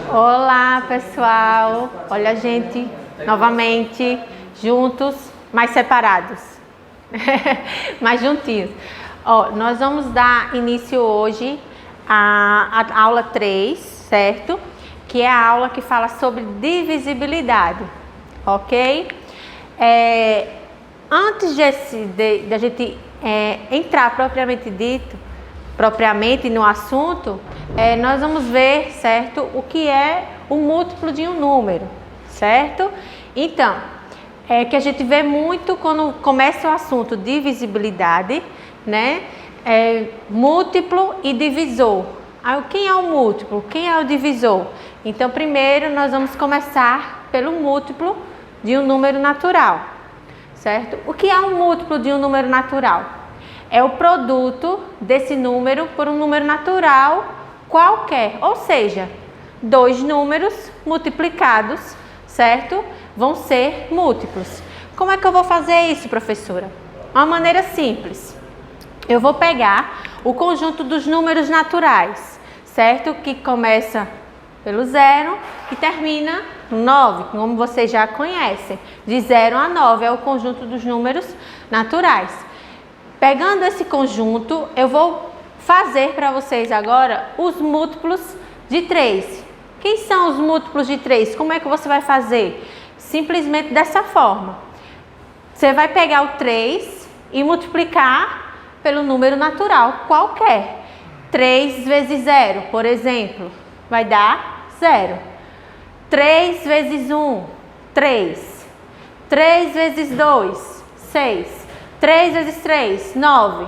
Olá, pessoal! Olha a gente novamente juntos, mas separados, mas juntinhos. Nós vamos dar início hoje à aula 3, certo? Que é a aula que fala sobre divisibilidade, ok? Antes de a gente entrar propriamente no assunto, nós vamos ver, certo, o que é o múltiplo de um número, certo? Então, que a gente vê muito quando começa o assunto divisibilidade, né? Múltiplo e divisor. Quem é o múltiplo? Quem é o divisor? Então, primeiro nós vamos começar pelo múltiplo de um número natural, certo? O que é um múltiplo de um número natural? É o produto desse número por um número natural qualquer, ou seja, dois números multiplicados, certo? Vão ser múltiplos. Como é que eu vou fazer isso, professora? Uma maneira simples. Eu vou pegar o conjunto dos números naturais, certo? Que começa pelo 0 e termina no 9, como vocês já conhecem. De 0 a 9 é o conjunto dos números naturais. Pegando esse conjunto, eu vou fazer para vocês agora os múltiplos de 3. Quem são os múltiplos de 3? Como é que você vai fazer? Simplesmente dessa forma. Você vai pegar o 3 e multiplicar pelo número natural qualquer. 3 vezes 0, por exemplo, vai dar 0. 3 vezes 1, 3. 3 vezes 2, 6. 3 vezes 3, 9.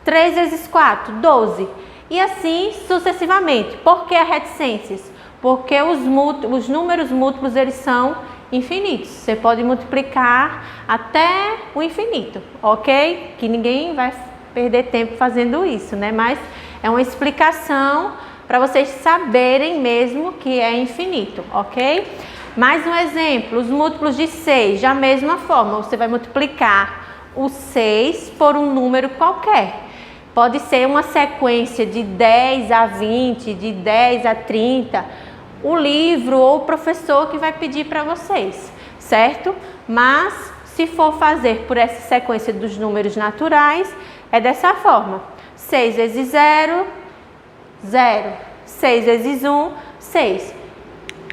3 vezes 4, 12. E assim sucessivamente. Por que a reticências? Porque os números múltiplos, eles são infinitos. Você pode multiplicar até o infinito, ok? Que ninguém vai perder tempo fazendo isso, né? Mas é uma explicação para vocês saberem mesmo que é infinito, ok? Mais um exemplo, os múltiplos de 6, da mesma forma, você vai multiplicar o 6 por um número qualquer. Pode ser uma sequência de 10 a 20, de 10 a 30, o livro ou o professor que vai pedir para vocês, certo? Mas se for fazer por essa sequência dos números naturais, é dessa forma. 6 vezes 0, 0. 6 vezes 1, 6.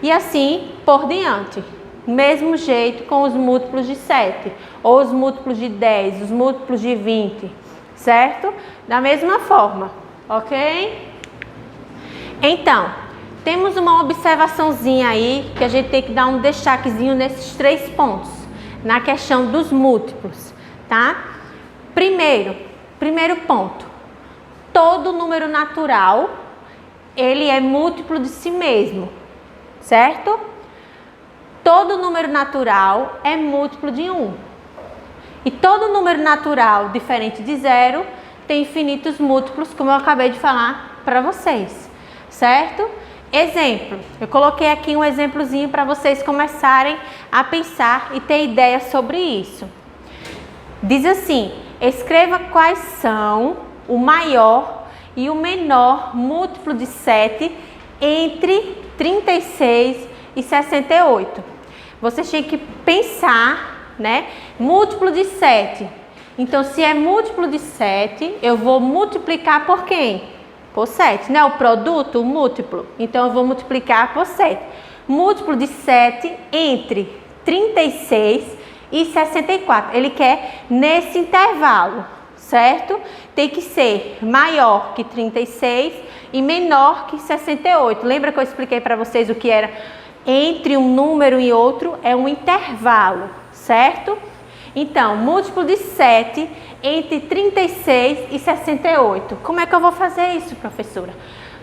E assim por diante. Mesmo jeito com os múltiplos de 7, ou os múltiplos de 10, os múltiplos de 20, certo? Da mesma forma, ok? Então, temos uma observaçãozinha aí, que a gente tem que dar um destaquezinho nesses 3 pontos, na questão dos múltiplos, tá? Primeiro ponto, todo número natural, ele é múltiplo de si mesmo, certo? Todo número natural é múltiplo de 1. E todo número natural diferente de 0 tem infinitos múltiplos, como eu acabei de falar para vocês, certo? Exemplo, eu coloquei aqui um exemplozinho para vocês começarem a pensar e ter ideia sobre isso. Diz assim, escreva quais são o maior e o menor múltiplo de 7 entre 36 e 68. Você tem que pensar, né? Múltiplo de 7. Então, se é múltiplo de 7, eu vou multiplicar por quem? Por 7, né? O produto, o múltiplo. Então, eu vou multiplicar por 7. Múltiplo de 7 entre 36 e 64. Ele quer nesse intervalo, certo? Tem que ser maior que 36 e menor que 68. Lembra que eu expliquei para vocês o que era entre um número e outro? É um intervalo, certo? Então, múltiplo de 7 entre 36 e 68. Como é que eu vou fazer isso, professora?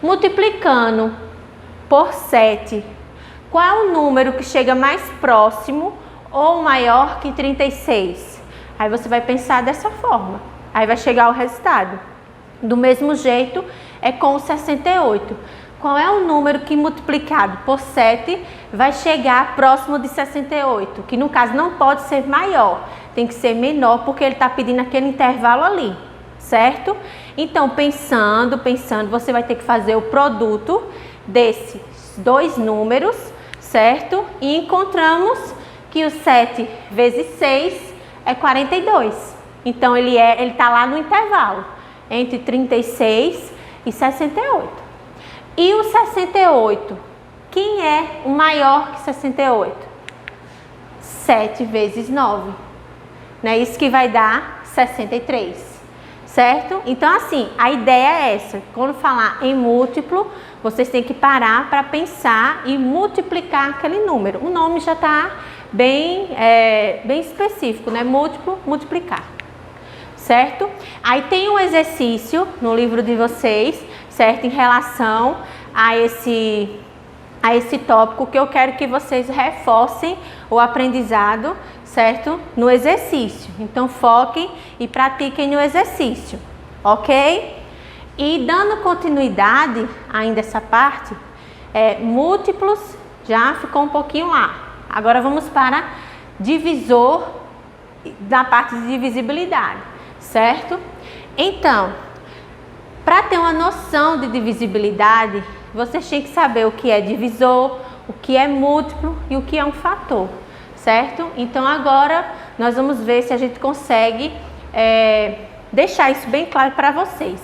Multiplicando por 7. Qual é o número que chega mais próximo ou maior que 36? Aí você vai pensar dessa forma. Aí vai chegar ao resultado. Do mesmo jeito é com o 68. Qual é o número que multiplicado por 7 vai chegar próximo de 68? Que no caso não pode ser maior, tem que ser menor, porque ele está pedindo aquele intervalo ali, certo? Então, pensando, você vai ter que fazer o produto desses dois números, certo? E encontramos que o 7 vezes 6 é 42. Então, ele está lá no intervalo, entre 36 e 68. E o 68, quem é o maior que 68? 7 vezes 9. Não é isso que vai dar 63, certo? Então, assim, a ideia é essa. Quando falar em múltiplo, vocês têm que parar para pensar e multiplicar aquele número. O nome já está bem específico, né? Múltiplo, multiplicar, certo? Aí tem um exercício no livro de vocês, certo? Em relação a esse tópico, que eu quero que vocês reforcem o aprendizado, certo? No exercício. Então, foquem e pratiquem no exercício, ok? E dando continuidade ainda essa parte, múltiplos já ficou um pouquinho lá. Agora vamos para divisor, da parte de divisibilidade, certo? Então, para ter uma noção de divisibilidade, vocês têm que saber o que é divisor, o que é múltiplo e o que é um fator, certo? Então, agora nós vamos ver se a gente consegue deixar isso bem claro para vocês.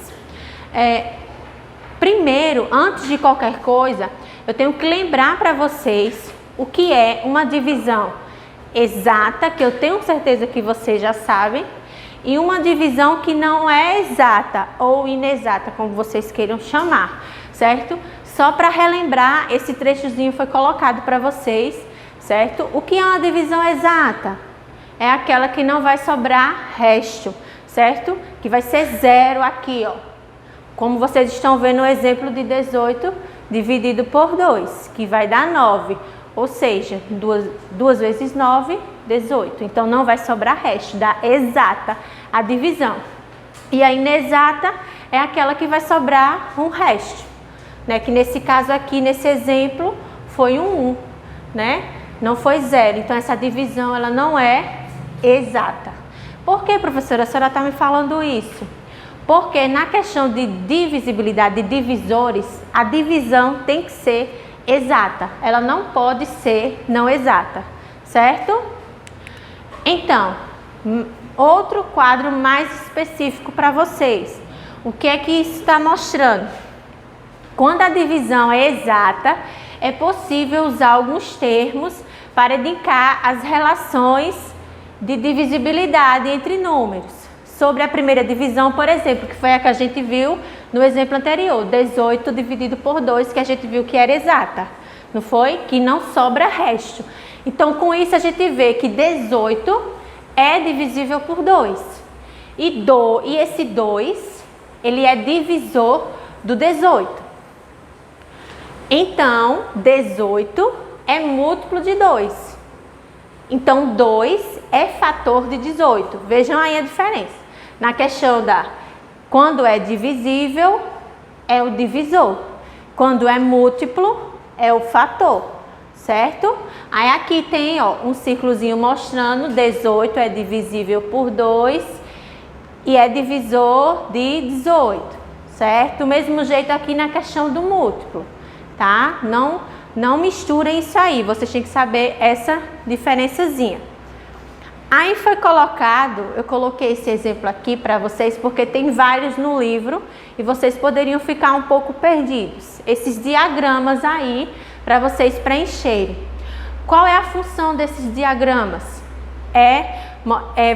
Primeiro, antes de qualquer coisa, eu tenho que lembrar para vocês o que é uma divisão exata, que eu tenho certeza que vocês já sabem, e uma divisão que não é exata ou inexata, como vocês queiram chamar, certo? Só para relembrar, esse trechozinho foi colocado para vocês, certo? O que é uma divisão exata? É aquela que não vai sobrar resto, certo? Que vai ser zero aqui, ó. Como vocês estão vendo o exemplo de 18 dividido por 2, que vai dar 9. Ou seja, 2 vezes 9, 18. Então, não vai sobrar resto, dá exata a divisão. E a inexata é aquela que vai sobrar um resto, né? Que nesse caso aqui, nesse exemplo, foi um 1, né? Não foi 0. Então, essa divisão, ela não é exata. Por que, professora? A senhora está me falando isso? Porque na questão de divisibilidade de divisores, a divisão tem que ser exata, ela não pode ser não exata, certo? Então, outro quadro mais específico para vocês. O que é que isso está mostrando? Quando a divisão é exata, é possível usar alguns termos para indicar as relações de divisibilidade entre números. Sobre a primeira divisão, por exemplo, que foi a que a gente viu no exemplo anterior, 18 dividido por 2, que a gente viu que era exata, não foi? Que não sobra resto. Então, com isso, a gente vê que 18 é divisível por 2. E esse 2, ele é divisor do 18. Então, 18 é múltiplo de 2. Então, 2 é fator de 18. Vejam aí a diferença. Na questão quando é divisível, é o divisor. Quando é múltiplo, é o fator, certo? Aí aqui tem, ó, um círculozinho mostrando 18 é divisível por 2 e é divisor de 18, certo? Do mesmo jeito aqui na questão do múltiplo, tá? Não misturem isso aí, vocês têm que saber essa diferençazinha. Aí foi colocado, eu coloquei esse exemplo aqui para vocês porque tem vários no livro e vocês poderiam ficar um pouco perdidos. Esses diagramas aí para vocês preencherem. Qual é a função desses diagramas?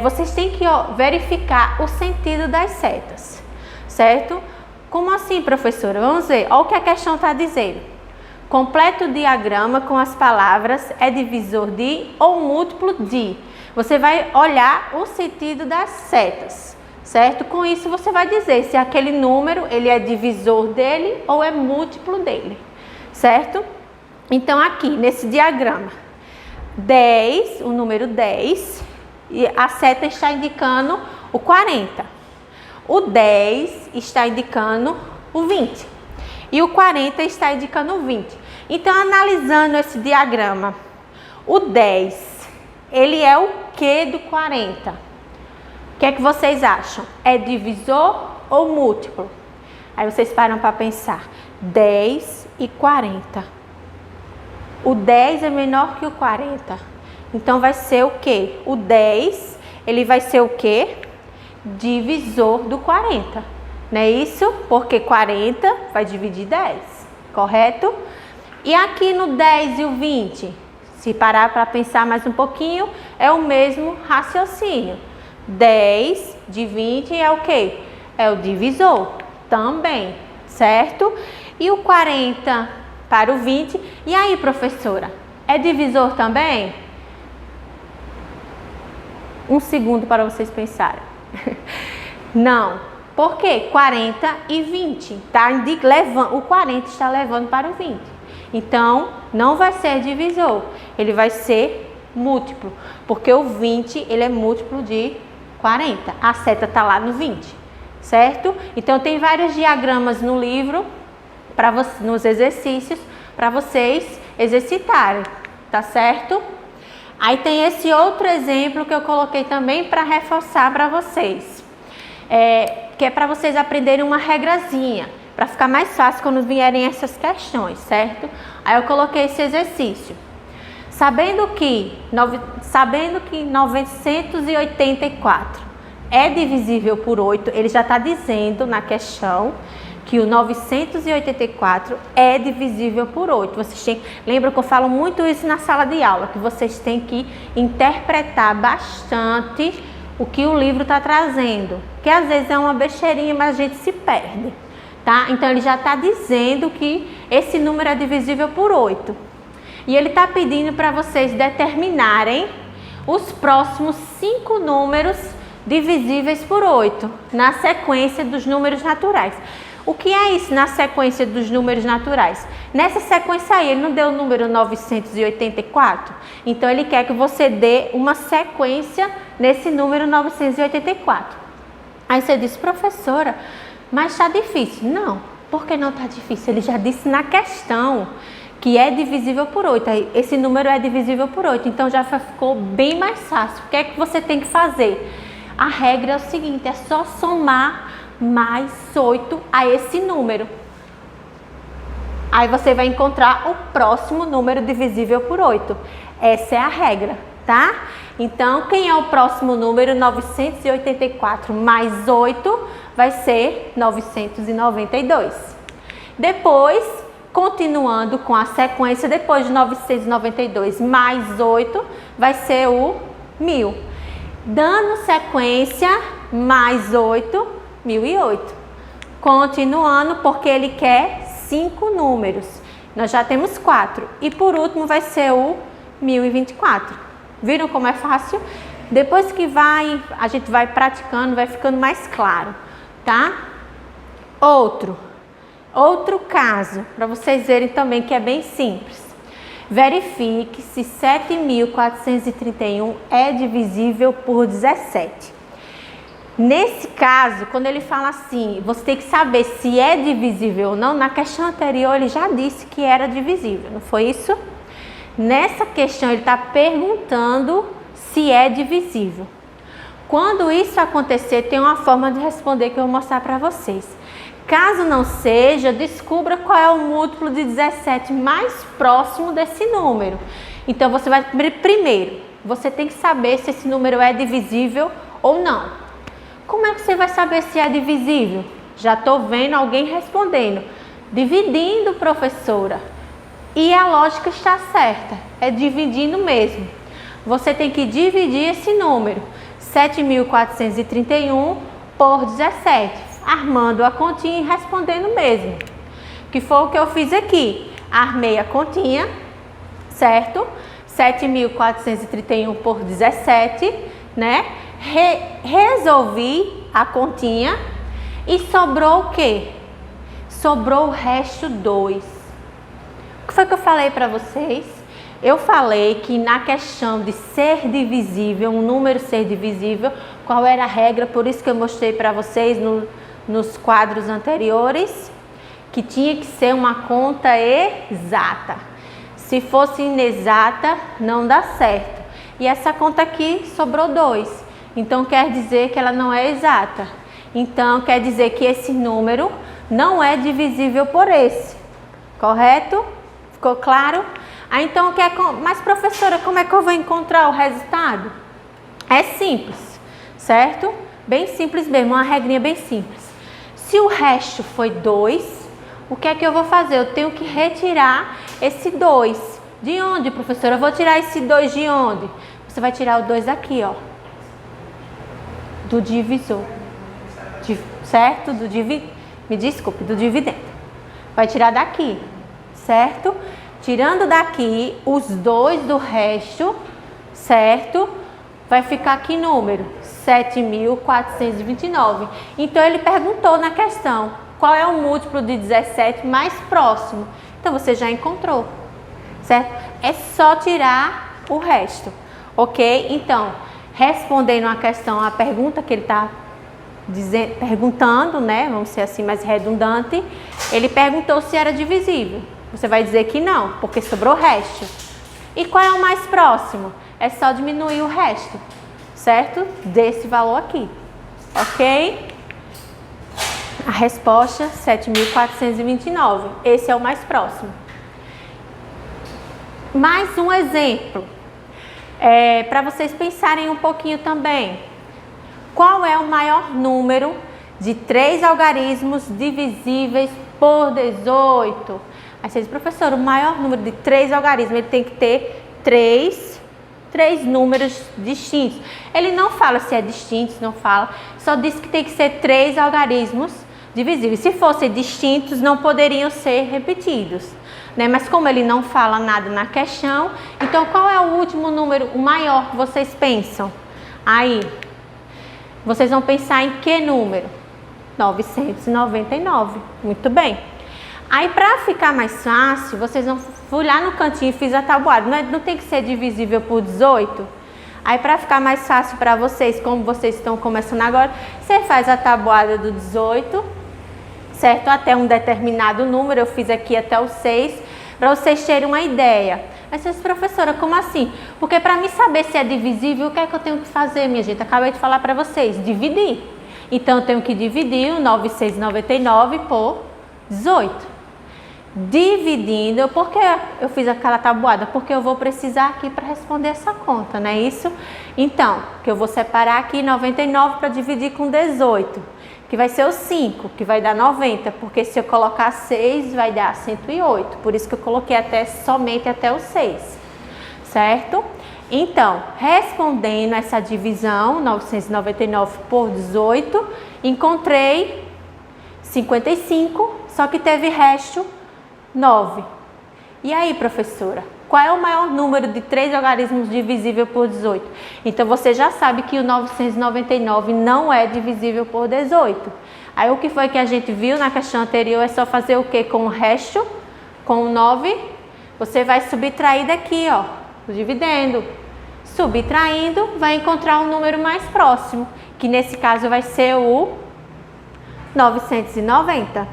Vocês têm que verificar o sentido das setas, certo? Como assim, professora? Vamos ver, olha o que a questão está dizendo. Complete o diagrama com as palavras é divisor de ou múltiplo de. Você vai olhar o sentido das setas, certo? Com isso você vai dizer se aquele número ele é divisor dele ou é múltiplo dele, certo? Então aqui nesse diagrama, 10, o número 10, e a seta está indicando o 40. O 10 está indicando o 20 e o 40 está indicando o 20. Então, analisando esse diagrama, o 10, ele é o que do 40? O que é que vocês acham? É divisor ou múltiplo? Aí vocês param para pensar. 10 e 40. O 10 é menor que o 40. Então, vai ser o quê? O 10, ele vai ser o quê? Divisor do 40. Não é isso? Porque 40 vai dividir 10, correto? E aqui no 10 e o 20, se parar para pensar mais um pouquinho, é o mesmo raciocínio. 10 de 20 é o quê? É o divisor também, certo? E o 40 para o 20, e aí, professora, é divisor também? Um segundo para vocês pensarem. Não, porque 40 e 20, tá? O 40 está levando para o 20. Então, não vai ser divisor, ele vai ser múltiplo, porque o 20, ele é múltiplo de 40. A seta está lá no 20, certo? Então, tem vários diagramas no livro, nos exercícios, para vocês exercitarem, tá certo? Aí tem esse outro exemplo que eu coloquei também para reforçar para vocês, que é para vocês aprenderem uma regrazinha, para ficar mais fácil quando vierem essas questões, certo? Aí eu coloquei esse exercício. Sabendo que 984 é divisível por 8, ele já está dizendo na questão que o 984 é divisível por 8. Lembra que eu falo muito isso na sala de aula, que vocês têm que interpretar bastante o que o livro está trazendo, que às vezes é uma besteirinha, mas a gente se perde, tá? Então, ele já está dizendo que esse número é divisível por 8. E ele está pedindo para vocês determinarem os próximos 5 números divisíveis por 8, na sequência dos números naturais. O que é isso na sequência dos números naturais? Nessa sequência aí, ele não deu o número 984? Então, ele quer que você dê uma sequência nesse número 984. Aí você diz, professora, mas está difícil. Não, por que não está difícil? Ele já disse na questão que é divisível por 8. Aí, esse número é divisível por 8, então já ficou bem mais fácil. O que é que você tem que fazer? A regra é o seguinte, é só somar mais 8 a esse número. Aí você vai encontrar o próximo número divisível por 8. Essa é a regra, tá? Então, quem é o próximo número? 984 mais 8 vai ser 992. Depois, continuando com a sequência, depois de 992 mais 8 vai ser o 1000. Dando sequência, mais 8, 1008. Continuando, porque ele quer 5 números. Nós já temos 4. E por último vai ser o 1024. Viram como é fácil? Depois que a gente vai praticando, vai ficando mais claro, tá? Outro caso, para vocês verem também que é bem simples. Verifique se 7.431 é divisível por 17. Nesse caso, quando ele fala assim, você tem que saber se é divisível ou não. Na questão anterior, ele já disse que era divisível, não foi isso? Nessa questão, ele está perguntando se é divisível. Quando isso acontecer, tem uma forma de responder que eu vou mostrar para vocês. Caso não seja, descubra qual é o múltiplo de 17 mais próximo desse número. Então, você vai primeiro, você tem que saber se esse número é divisível ou não. Como é que você vai saber se é divisível? Já estou vendo alguém respondendo. Dividindo, professora. E a lógica está certa. É dividindo mesmo. Você tem que dividir esse número. 7.431 por 17. Armando a continha e respondendo mesmo. Que foi o que eu fiz aqui. Armei a continha, certo? 7.431 por 17, né? Resolvi a continha e sobrou o quê? Sobrou o resto 2. O que foi que eu falei para vocês? Eu falei que na questão de ser divisível, um número ser divisível, qual era a regra? Por isso que eu mostrei para vocês nos quadros anteriores, que tinha que ser uma conta exata. Se fosse inexata, não dá certo. E essa conta aqui sobrou 2. Então, quer dizer que ela não é exata. Então, quer dizer que esse número não é divisível por esse. Correto? Ficou claro? Aí então, mas professora, como é que eu vou encontrar o resultado? É simples, certo? Bem simples mesmo, uma regrinha bem simples. Se o resto foi 2, o que é que eu vou fazer? Eu tenho que retirar esse 2. De onde, professora? Eu vou tirar esse 2 de onde? Você vai tirar o 2 daqui, ó. Do divisor. Certo? Me desculpe, do dividendo. Vai tirar daqui, certo? Tirando daqui os 2 do resto, certo? Vai ficar aqui número 7.429. Então, ele perguntou na questão, qual é o múltiplo de 17 mais próximo? Então, você já encontrou, certo? É só tirar o resto, ok? Então, respondendo a questão, a pergunta que ele está perguntando, né? Vamos ser assim mais redundante. Ele perguntou se era divisível. Você vai dizer que não, porque sobrou o resto. E qual é o mais próximo? É só diminuir o resto, certo? Desse valor aqui, ok? A resposta, 7.429. Esse é o mais próximo. Mais um exemplo, para vocês pensarem um pouquinho também. Qual é o maior número de 3 algarismos divisíveis por 18? Aí você diz, professor, o maior número de 3 algarismos, ele tem que ter 3 números distintos. Ele não fala se é distinto, não fala, só diz que tem que ser 3 algarismos divisíveis. Se fossem distintos, não poderiam ser repetidos, né? Mas como ele não fala nada na questão, então qual é o último número, o maior que vocês pensam? Aí, vocês vão pensar em que número? 999. Muito bem. Aí, para ficar mais fácil, vocês vão... Fui lá no cantinho e fiz a tabuada. Não tem que ser divisível por 18? Aí, para ficar mais fácil para vocês, como vocês estão começando agora, você faz a tabuada do 18, certo? Até um determinado número. Eu fiz aqui até o 6, para vocês terem uma ideia. Mas, professora, como assim? Porque para mim saber se é divisível, o que é que eu tenho que fazer, minha gente? Acabei de falar para vocês, dividir. Então, eu tenho que dividir o 9.699 por 18. Dividindo, por que eu fiz aquela tabuada? Porque eu vou precisar aqui para responder essa conta, não é isso? Então, que eu vou separar aqui 99 para dividir com 18, que vai ser o 5, que vai dar 90, porque se eu colocar 6, vai dar 108. Por isso que eu coloquei somente até o 6, certo? Então, respondendo essa divisão, 999 por 18, encontrei 55, só que teve resto 9. E aí, professora, qual é o maior número de 3 algarismos divisível por 18? Então, você já sabe que o 999 não é divisível por 18. Aí, o que foi que a gente viu na questão anterior é só fazer o que com o resto? Com o 9, você vai subtrair daqui, ó, o dividendo. Subtraindo, vai encontrar um número mais próximo, que nesse caso vai ser o 990,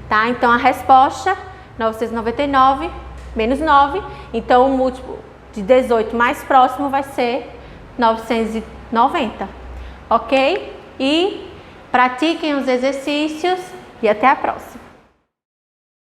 tá? Então, a resposta, 999 menos 9, então o múltiplo de 18 mais próximo vai ser 990, ok? E pratiquem os exercícios e até a próxima.